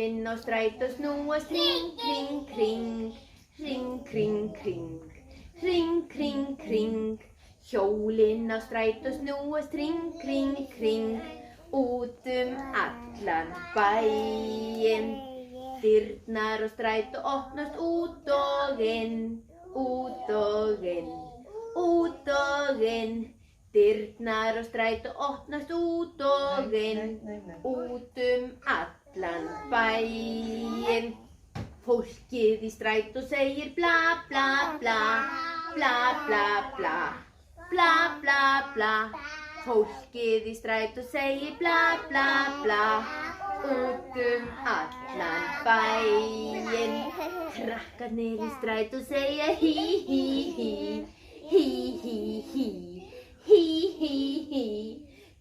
Hjólinn á strætó snúast hring, hring, hring. Hring, hring, hring. Hring, hring, hring. Hjólinn á strætó snúast hring, hring, hring. Út allan bæinn. Dyrnar á strætó opnast út og inn. Út og inn. Út og inn. Dyrnar á strætó opnast út og inn. Út allan bæinn. Fólkið í strætó segir bla bla bla. Bla bla bla. Bla bla bla. Fólkið í strætó segir bla bla bla. Út allan bæinn. Krakkarnir í strætó segja hí hí hí. Hí hí hí. Hí hí hí.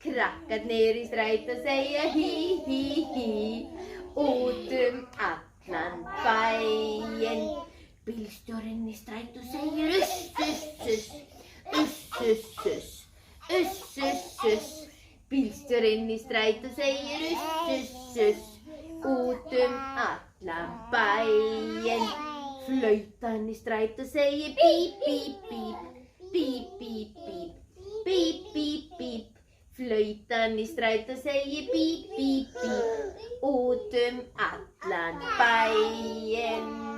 Krakkarnir í strætó segja hí hí hí. Út allan bæinn. Bílstjórinn í strætó segir uss uss uss. Uss uss uss. Uss uss uss. Bílstjórinn í strætó segir uss uss uss. Út allan bæinn. Flautan í strætó segir bíp bíp bíp. Bíp bíp bíp. Bíp bíp bíp. Flautan í strætó segir bíp bíp bíp. Út allan bæinn.